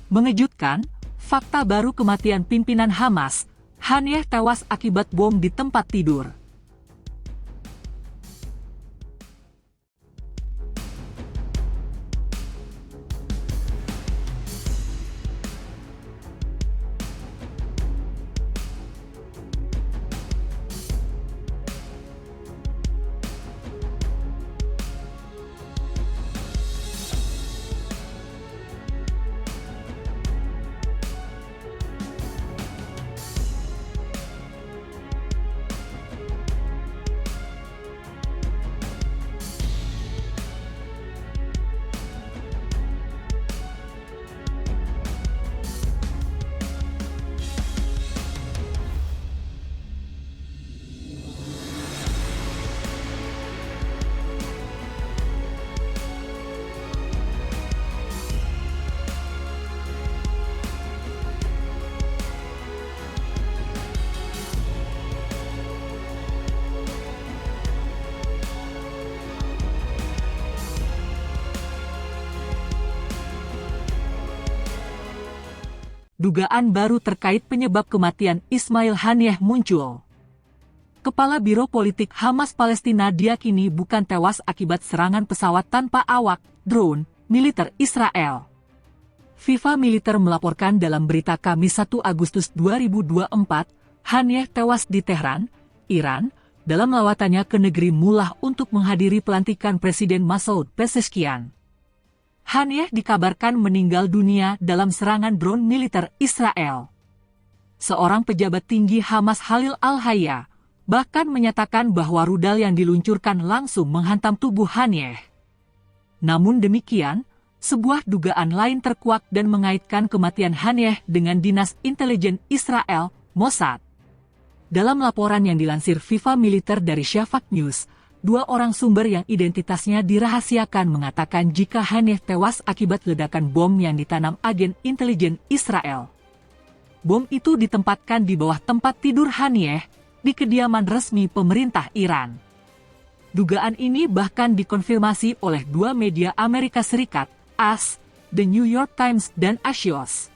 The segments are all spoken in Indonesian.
Mengejutkan, fakta baru kematian pimpinan Hamas, Haniyeh tewas akibat bom di tempat tidur. Dugaan baru terkait penyebab kematian Ismail Haniyeh muncul. Kepala Biro Politik Hamas Palestina diyakini bukan tewas akibat serangan pesawat tanpa awak, drone, militer Israel. FIFA Militer melaporkan dalam berita Kamis 1 Agustus 2024, Haniyeh tewas di Tehran, Iran, dalam lawatannya ke negeri Mullah untuk menghadiri pelantikan Presiden Masoud Pezeshkian. Haniyeh dikabarkan meninggal dunia dalam serangan drone militer Israel. Seorang pejabat tinggi Hamas Khalil Al-Hayya bahkan menyatakan bahwa rudal yang diluncurkan langsung menghantam tubuh Haniyeh. Namun demikian, sebuah dugaan lain terkuak dan mengaitkan kematian Haniyeh dengan Dinas Intelijen Israel, Mossad. Dalam laporan yang dilansir FIFA Militer dari Shafak News, dua orang sumber yang identitasnya dirahasiakan mengatakan jika Haniyeh tewas akibat ledakan bom yang ditanam agen intelijen Israel. Bom itu ditempatkan di bawah tempat tidur Haniyeh di kediaman resmi pemerintah Iran. Dugaan ini bahkan dikonfirmasi oleh dua media Amerika Serikat, AS, The New York Times dan Axios.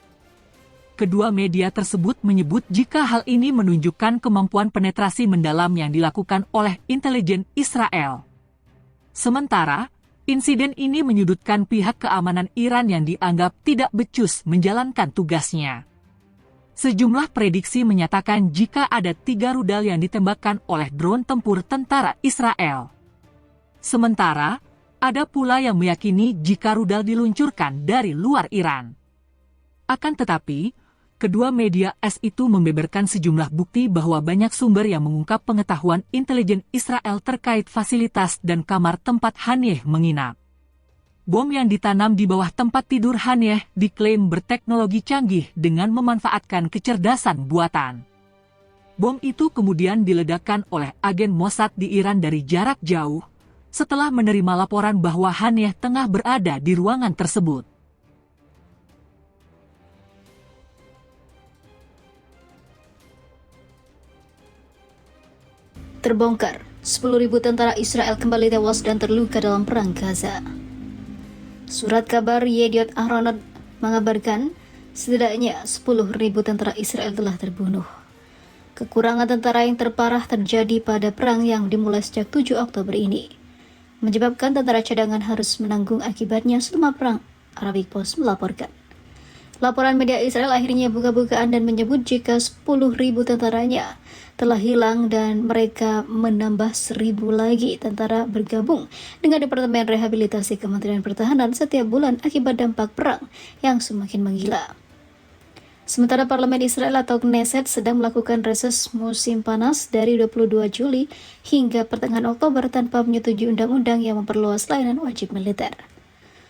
Kedua media tersebut menyebut jika hal ini menunjukkan kemampuan penetrasi mendalam yang dilakukan oleh intelijen Israel. Sementara, insiden ini menyudutkan pihak keamanan Iran yang dianggap tidak becus menjalankan tugasnya. Sejumlah prediksi menyatakan jika ada 3 rudal yang ditembakkan oleh drone tempur tentara Israel. Sementara, ada pula yang meyakini jika rudal diluncurkan dari luar Iran. Akan tetapi, kedua media AS itu membeberkan sejumlah bukti bahwa banyak sumber yang mengungkap pengetahuan intelijen Israel terkait fasilitas dan kamar tempat Haniyeh menginap. Bom yang ditanam di bawah tempat tidur Haniyeh diklaim berteknologi canggih dengan memanfaatkan kecerdasan buatan. Bom itu kemudian diledakkan oleh agen Mossad di Iran dari jarak jauh, setelah menerima laporan bahwa Haniyeh tengah berada di ruangan tersebut. Terbongkar, 10.000 tentara Israel kembali tewas dan terluka dalam perang Gaza. Surat kabar Yediot Ahronot mengabarkan setidaknya 10.000 tentara Israel telah terbunuh. Kekurangan tentara yang terparah terjadi pada perang yang dimulai sejak 7 Oktober ini, menyebabkan tentara cadangan harus menanggung akibatnya selama perang, Arabic Post melaporkan. Laporan media Israel akhirnya buka-bukaan dan menyebut jika 10.000 tentaranya telah hilang dan mereka menambah 1.000 lagi tentara bergabung dengan Departemen Rehabilitasi Kementerian Pertahanan setiap bulan akibat dampak perang yang semakin menggila. Sementara Parlemen Israel atau Knesset sedang melakukan reses musim panas dari 22 Juli hingga pertengahan Oktober tanpa menyetujui undang-undang yang memperluas layanan wajib militer.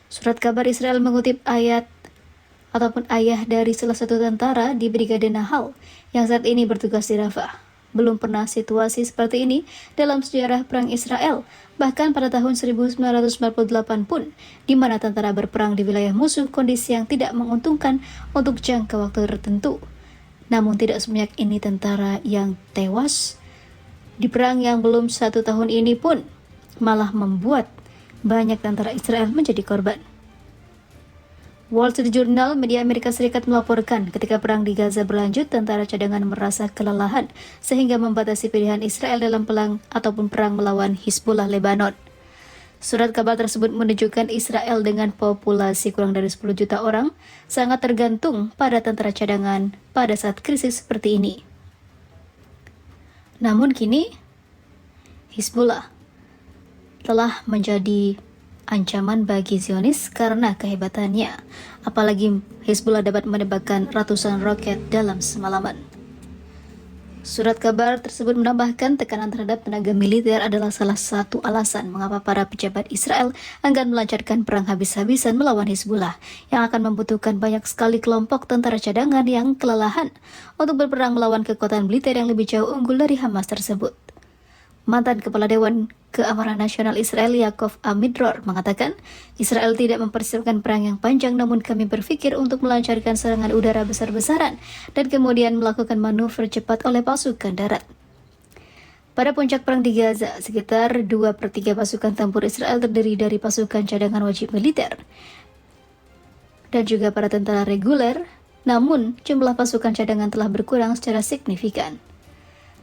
Surat kabar Israel mengutip ayah dari salah satu tentara di Brigade Nahal yang saat ini bertugas di Rafah. Belum pernah situasi seperti ini dalam sejarah perang Israel, bahkan pada tahun 1948 pun, di mana tentara berperang di wilayah musuh kondisi yang tidak menguntungkan untuk jangka waktu tertentu. Namun tidak sebanyak ini tentara yang tewas di perang yang belum 1 tahun ini pun malah membuat banyak tentara Israel menjadi korban. Wall Street Journal, media Amerika Serikat melaporkan ketika perang di Gaza berlanjut, tentara cadangan merasa kelelahan sehingga membatasi pilihan Israel dalam perang melawan Hizbullah Lebanon. Surat kabar tersebut menunjukkan Israel dengan populasi kurang dari 10 juta orang sangat tergantung pada tentara cadangan pada saat krisis seperti ini. Namun kini, Hizbullah telah menjadi ancaman bagi Zionis karena kehebatannya. Apalagi Hizbullah dapat menembakkan ratusan roket dalam semalaman. Surat kabar tersebut menambahkan tekanan terhadap tenaga militer adalah salah satu alasan mengapa para pejabat Israel enggan melancarkan perang habis-habisan melawan Hizbullah yang akan membutuhkan banyak sekali kelompok tentara cadangan yang kelelahan untuk berperang melawan kekuatan militer yang lebih jauh unggul dari Hamas tersebut. Mantan Kepala Dewan Keamanan Nasional Israel Yaakov Amidror mengatakan, Israel tidak mempersiapkan perang yang panjang, namun kami berpikir untuk melancarkan serangan udara besar-besaran dan kemudian melakukan manuver cepat oleh pasukan darat. Pada puncak perang di Gaza, sekitar 2/3 pasukan tempur Israel terdiri dari pasukan cadangan wajib militer dan juga para tentara reguler, namun jumlah pasukan cadangan telah berkurang secara signifikan.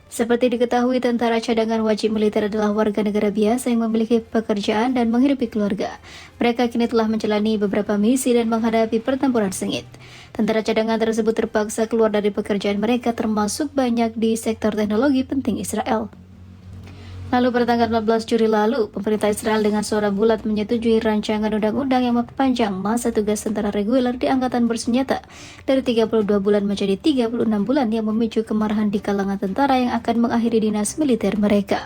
Seperti diketahui, tentara cadangan wajib militer adalah warga negara biasa yang memiliki pekerjaan dan menghidupi keluarga. Mereka kini telah menjalani beberapa misi dan menghadapi pertempuran sengit. Tentara cadangan tersebut terpaksa keluar dari pekerjaan mereka, termasuk banyak di sektor teknologi penting Israel. Lalu pada tanggal 14 Juli lalu, pemerintah Israel dengan suara bulat menyetujui rancangan undang-undang yang memperpanjang masa tugas tentara reguler di angkatan bersenjata dari 32 bulan menjadi 36 bulan yang memicu kemarahan di kalangan tentara yang akan mengakhiri dinas militer mereka.